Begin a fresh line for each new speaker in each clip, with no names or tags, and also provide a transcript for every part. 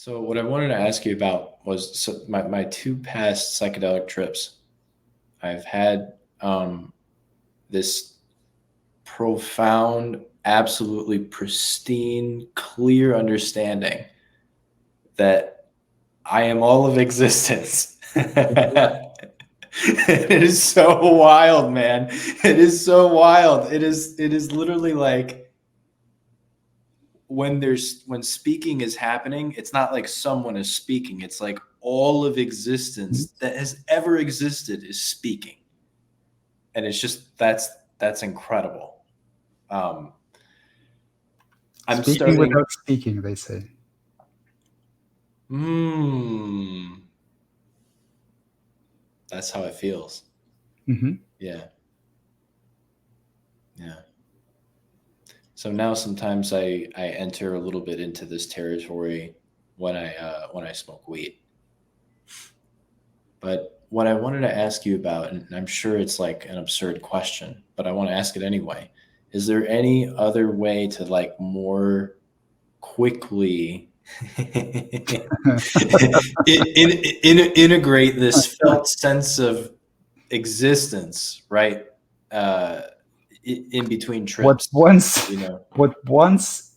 So what I wanted to ask you about was my two past psychedelic trips. I've had this profound, absolutely pristine, clear understanding that I am all of existence. It is so wild, man. It is so wild. It is literally like when speaking is happening, it's not like someone is speaking. It's like all of existence that has ever existed is speaking. And it's just that's incredible. I'm
Speaking
starting.
without speaking, they say.
That's how it feels.
Mm-hmm.
Yeah. Yeah. So now sometimes I enter a little bit into this territory when I smoke weed. But what I wanted to ask you about, and I'm sure it's like an absurd question, but I want to ask it anyway. Is there any other way to like more quickly integrate this felt sense of existence, right? Uh, in between
What
trips,
once,
you know?
what once,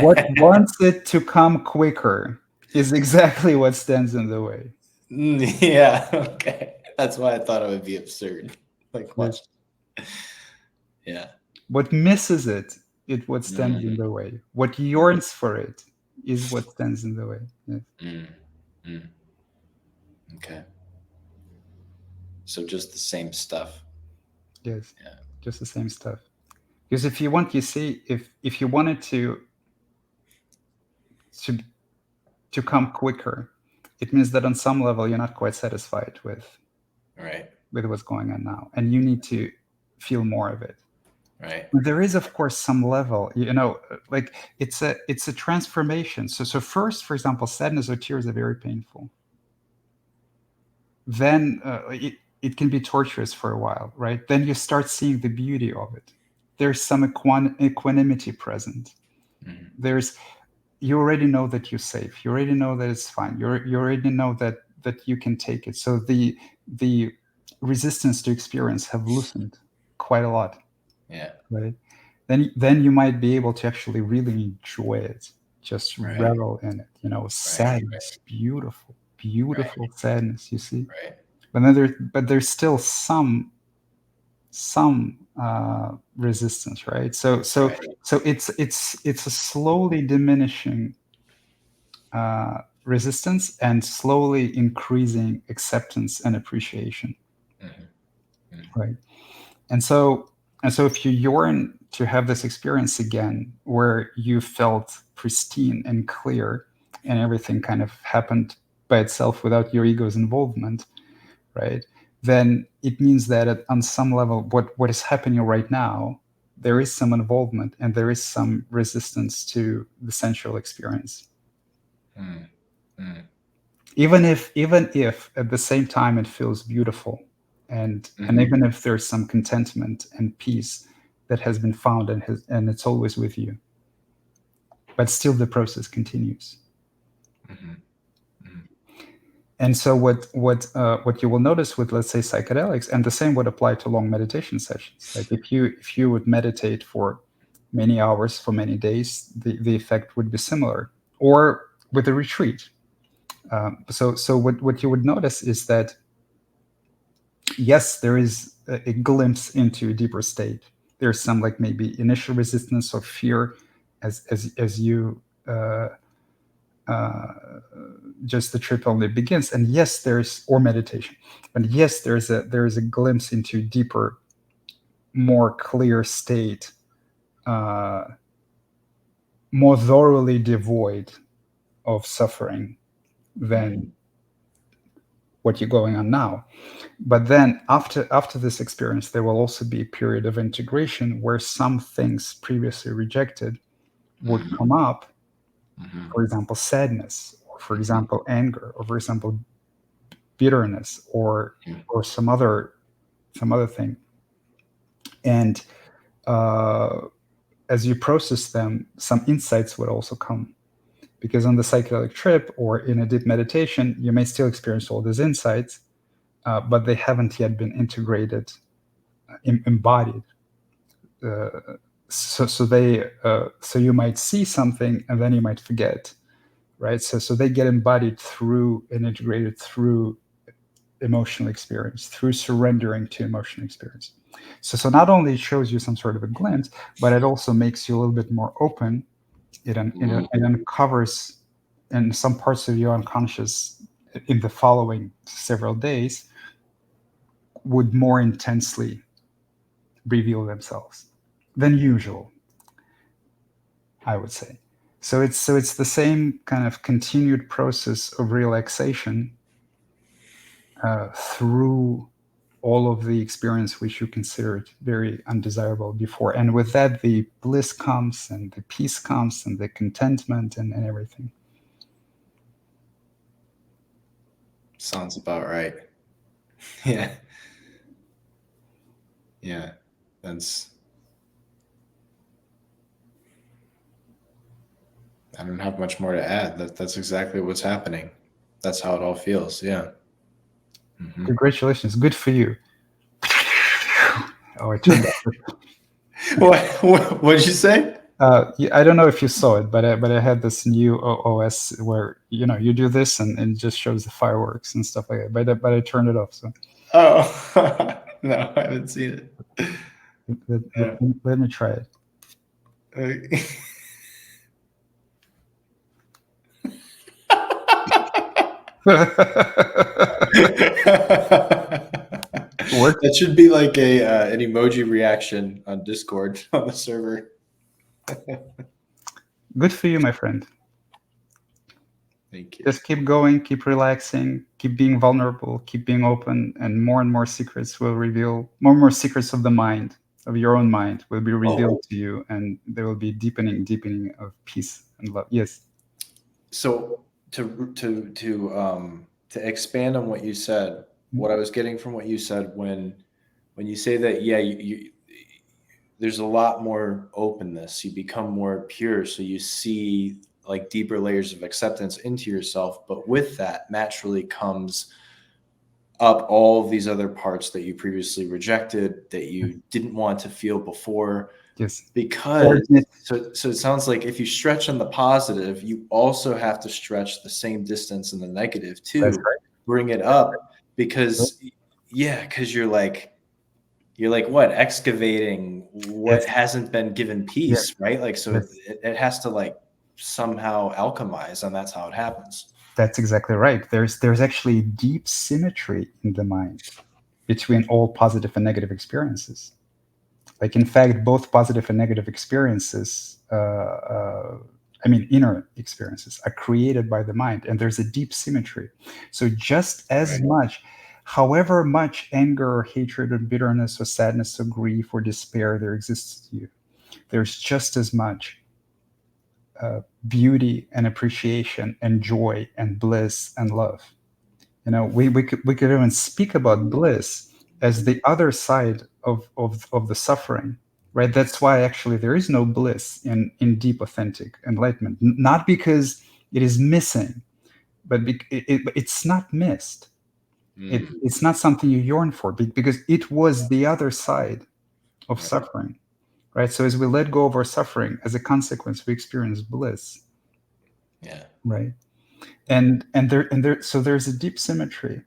what wants it to come quicker is exactly what stands in the way.
Yeah, okay. That's why I thought it would be absurd. Like,
Yes.
watch. Yeah.
What misses it is what stands in
Mm,
the way. What
mm,
yearns for it is what stands in the way. Yes.
mm, mm. Okay. So just the same stuff.
Yes.
Yeah.
Just the same stuff. Because if you want, you see, if you wanted to to come quicker, it means that on some level you're not quite satisfied
Right.
with what's going on now, and you need to feel more of it.
Right.
There is, of course, some level, like it's a transformation. So first, for example, sadness or tears are very painful. Then it can be torturous for a while, right? Then you start seeing the beauty of it. There's some equanimity present.
Mm,
There's You already know that you're safe. You already know that it's fine. You already know that you can take it. So the resistance to experience have loosened quite a lot,
yeah.
right? Then you might be able to actually really enjoy it, just
Right.
revel in it.
Right.
Sadness, beautiful,
Right.
beautiful sadness. You see,
Right.
but there's still some resistance, right? So
Right.
so it's a slowly diminishing resistance and slowly increasing acceptance and appreciation,
Mm-hmm. Mm-hmm.
right? And so if you yearn to have this experience again where you felt pristine and clear and everything kind of happened by itself without your ego's involvement, right? Then it means that on some level what is happening right now, there is some involvement and there is some resistance to the sensual experience,
Mm, mm,
even if at the same time it feels beautiful, and
mm-hmm.
even if there's some contentment and peace that has been found and it's always with you, but still the process continues.
Mm-hmm. Mm-hmm.
And so what you will notice with, let's say, psychedelics, and the same would apply to long meditation sessions, like if you would meditate for many hours for many days, the effect would be similar. Or with a retreat. So what you would notice is that, yes, there is a glimpse into a deeper state. There's some, like, maybe initial resistance or fear as you uh, just the trip only begins. And yes, there's or meditation, and yes, there is a glimpse into deeper, more clear state, uh, more thoroughly devoid of suffering
Mm-hmm.
than what you're going on now. But then after this experience, there will also be a period of integration where some things previously rejected would
Mm-hmm.
come up.
Mm-hmm.
For example, sadness, or for
Mm-hmm.
example, anger, or for example, bitterness,
Mm-hmm.
or some other thing. And uh, as you process them, some insights would also come. Because on the psychedelic trip or in a deep meditation, you may still experience all these insights, but they haven't yet been integrated, embodied. Uh, so you might see something and then you might forget, right? So they get embodied through and integrated through emotional experience, through surrendering to emotional experience. So not only it shows you some sort of a glimpse, but it also makes you a little bit more open. It uncovers in some parts of your unconscious in the following several days would more intensely reveal themselves than usual, I would say. So it's the same kind of continued process of relaxation through all of the experience which you considered very undesirable before. And with that, the bliss comes and the peace comes and the contentment and everything.
Sounds about right. Yeah. Yeah. That's, I don't have much more to add. That's exactly what's happening. That's how it all feels. Yeah. Mm-hmm.
Congratulations. Good for you. Oh, I turned that.
What did you say?
I don't know if you saw it, but I had this new OS where you do this and it just shows the fireworks and stuff like that. But I turned it off. So
Oh, no, I haven't seen it.
let me try it. Work.
That should be like an emoji reaction on Discord on the server.
Good for you, my friend.
Thank you.
Just keep going, keep relaxing, keep being vulnerable, keep being open, and more secrets will reveal, more and more secrets of the mind, of your own mind, will be revealed to you, and there will be deepening of peace and love. Yes.
So to expand on what you said, what I was getting from what you said when you say that, yeah, there's a lot more openness. You become more pure, so you see like deeper layers of acceptance into yourself. But with that, naturally comes up all of these other parts that you previously rejected, that you didn't want to feel before.
Yes.
Because so it sounds like if you stretch on the positive, you also have to stretch the same distance in the negative too.
That's right.
Bring it up because you're like what, excavating what hasn't been given peace, right? Like, so
Yes.
it has to like somehow alchemize, and that's how it happens.
That's exactly right. There's actually deep symmetry in the mind between all positive and negative experiences. Like, in fact, both positive and negative experiences, inner experiences, are created by the mind, and there's a deep symmetry. So just as much, however much anger or hatred or bitterness or sadness or grief or despair there exists in you, there's just as much beauty and appreciation and joy and bliss and love. We could even speak about bliss as the other side of the suffering, right? That's why actually there is no bliss in deep authentic enlightenment. Not because it is missing, but it's not missed. It's not something you yearn for, because it was the other side of suffering, right? So as we let go of our suffering, as a consequence, we experience bliss.
Yeah.
Right. So there's a deep symmetry,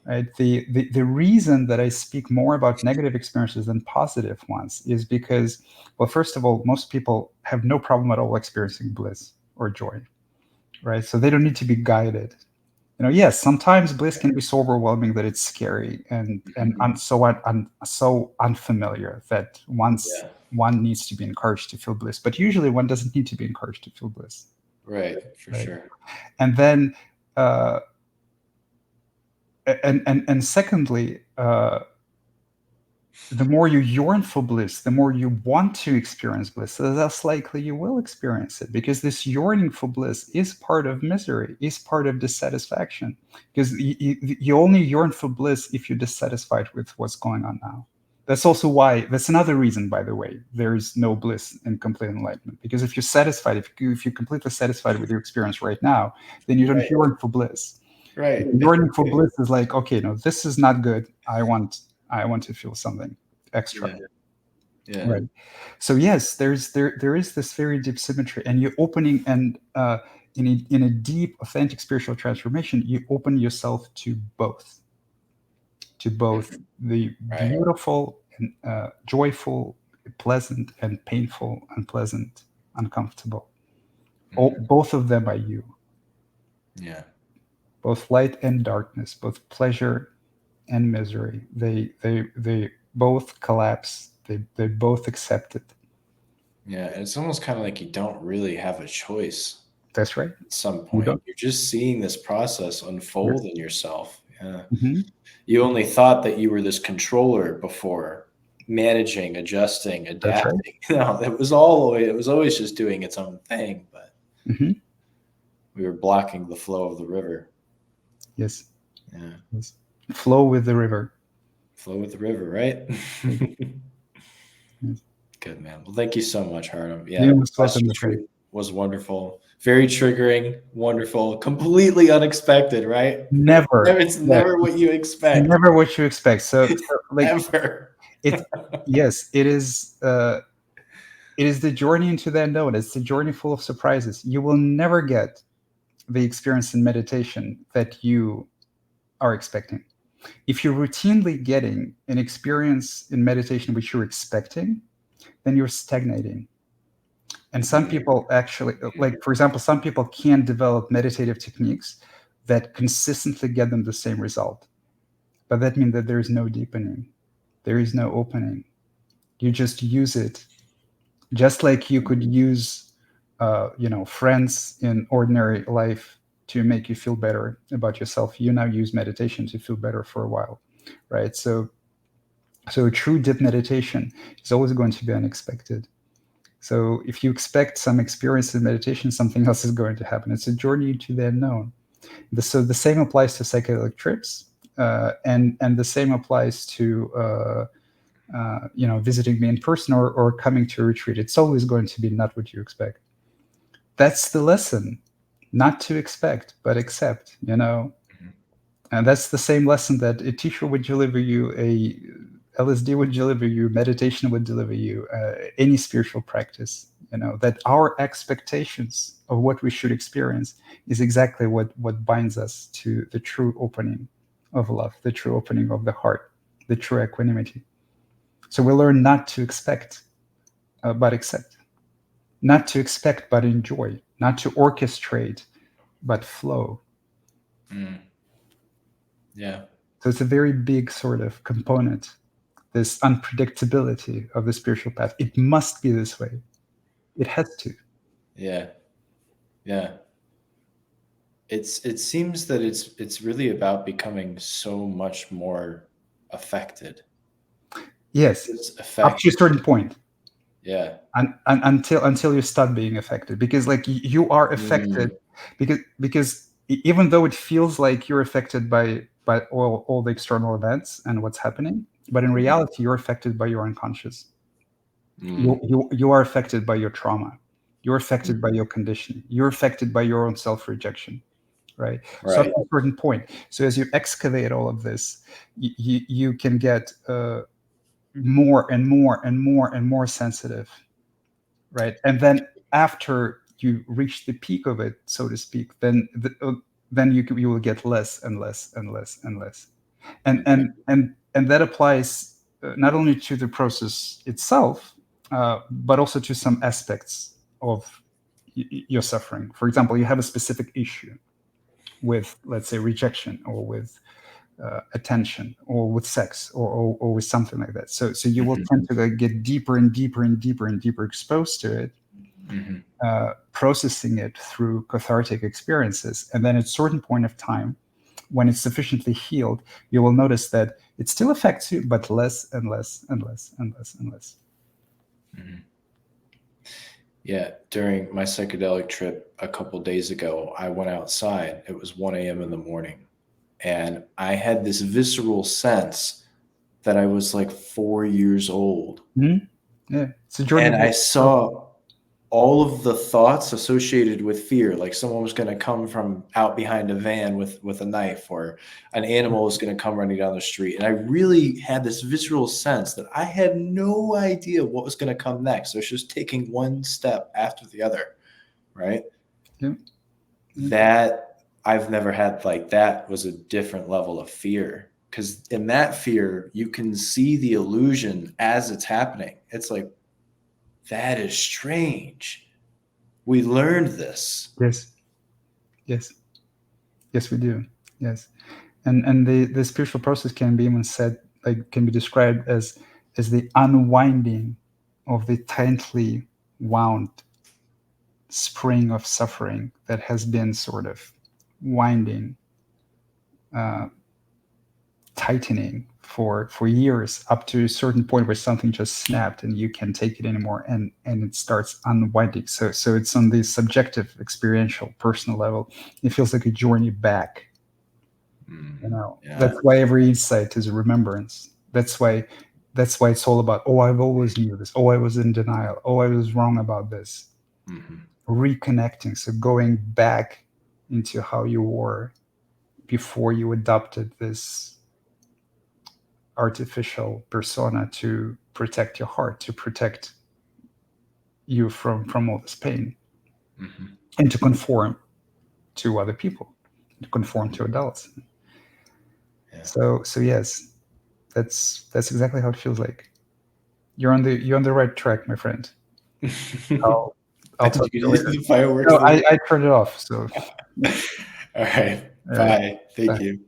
right? The reason that I speak more about negative experiences than positive ones is because, well, first of all, most people have no problem at all experiencing bliss or joy, right? So they don't need to be guided. Yes, sometimes bliss can be so overwhelming that it's scary and so unfamiliar that one needs to be encouraged to feel bliss. But usually one doesn't need to be encouraged to feel bliss.
Right, for
Right.
sure.
And then and secondly, the more you yearn for bliss, the more you want to experience bliss, the less likely you will experience it, because this yearning for bliss is part of misery, is part of dissatisfaction, because you only yearn for bliss if you're dissatisfied with what's going on now. That's also why, that's another reason, by the way, there is no bliss in complete enlightenment. Because if you're satisfied, if you're completely satisfied with your experience right now, then you don't
Right.
yearn for bliss.
Right.
Yearning for bliss is like, okay, no, this is not good. I want to feel something extra.
Yeah. Yeah.
Right. So yes, there is this very deep symmetry, and you're opening, and in a deep, authentic spiritual transformation, you open yourself to both, the
Right.
beautiful and joyful, pleasant and painful, unpleasant, uncomfortable. Both of them are you.
Yeah.
Both light and darkness, both pleasure and misery. They both collapse. They both accept it.
Yeah. And it's almost kind of like you don't really have a choice
That's right.
at some
You
point.
don't.
You're just seeing this process unfold in yourself. Yeah.
Mm-hmm.
You only thought that you were this controller before, managing, adjusting,
That's right.
adapting. It was always just doing its own thing, but
Mm-hmm.
we were blocking the flow of the river.
Yes.
Yeah.
Yes. Flow with the river.
Flow with the river, right?
Yes.
Good, man. Well, thank you so much, Harnum. Yeah,
You must
last
welcome the
retreat was wonderful. Very triggering, wonderful, completely unexpected, right?
never.
It's
Yeah,
never what you
it's
expect.
never what you expect. So like
Ever.
it. Yes, it is. It is the journey into the unknown. It's the journey full of surprises. You will never get the experience in meditation that you are expecting. If you're routinely getting an experience in meditation which you're expecting, then you're stagnating. And some people actually, like, for example, some people can develop meditative techniques that consistently get them the same result. But that means that there is no deepening, there is no opening. You just use it, just like you could use, friends in ordinary life to make you feel better about yourself. You now use meditation to feel better for a while, right? So a true deep meditation is always going to be unexpected. So if you expect some experience in meditation, something else is going to happen. It's a journey to the unknown. So the same applies to psychedelic trips, and the same applies to visiting me in person, or coming to a retreat. It's always going to be not what you expect. That's the lesson: not to expect, but accept. And that's the same lesson that a teacher would deliver you, a LSD would deliver you, meditation would deliver you, any spiritual practice. That our expectations of what we should experience is exactly what binds us to the true opening of love, the true opening of the heart, the true equanimity. So we learn not to expect, but accept, not to expect, but enjoy, not to orchestrate, but flow.
Yeah.
So it's a very big sort of component, this unpredictability of the spiritual path. It must be this way. It has to.
Yeah. Yeah. It seems that it's really about becoming so much more affected.
Yes,
It's
up to a
affected.
certain point.
Yeah.
And until you stop being affected, because like you are affected, because even though it feels like you're affected by all the external events and what's happening, but in reality you're affected by your unconscious. You are affected by your trauma, you're affected by your conditioning, you're affected by your own self-rejection, right? So at
Right.
a certain point, so as you excavate all of this, you can get more and more and more and more sensitive, right? And then after you reach the peak of it, so to speak, then you will get less and less and less and less, and that applies not only to the process itself, but also to some aspects of your suffering. For example, you have a specific issue with, let's say, rejection, or with attention, or with sex, or with something like that. So you will tend to like get deeper and deeper and deeper and deeper exposed to it, processing it through cathartic experiences. And then at a certain point of time, when it's sufficiently healed, you will notice that it still affects you, but less and less and less and less and less.
Yeah, during my psychedelic trip a couple days ago, I went outside. It was 1 a.m. in the morning, and I had this visceral sense that I was like 4 years old.
Mhm. Yeah, it's a journey.
And I saw all of the thoughts associated with fear, like someone was going to come from out behind a van with a knife, or an animal was going to come running down the street. And I really had this visceral sense that I had no idea what was going to come next. So it's just taking one step after the other, right?
Yeah.
That I've never had, like, that was a different level of fear, because in that fear you can see the illusion as it's happening. It's like, that is strange. We learned this.
Yes. Yes. Yes, we do. Yes. And the spiritual process can be even said, like, can be described as the unwinding of the tightly wound spring of suffering that has been sort of winding, tightening for years, up to a certain point where something just snapped and you can't take it anymore, and it starts unwinding. So it's on the subjective, experiential, personal level. It feels like a journey back.
Yeah.
That's why every insight is a remembrance. That's why it's all about, oh, I've always knew this, oh, I was in denial, oh, I was wrong about this. Reconnecting, so going back into how you were before you adopted this artificial persona to protect your heart, to protect you from all this pain, and to conform to other people, to conform to adults.
Yeah.
So yes, that's exactly how it feels like. You're on the right track, my friend. I'll
I
talk
think
to
you
you
can use
later.
the fireworks
No,
later.
I turned it off. So
All right.
all right.
Bye. Thank
Bye.
you.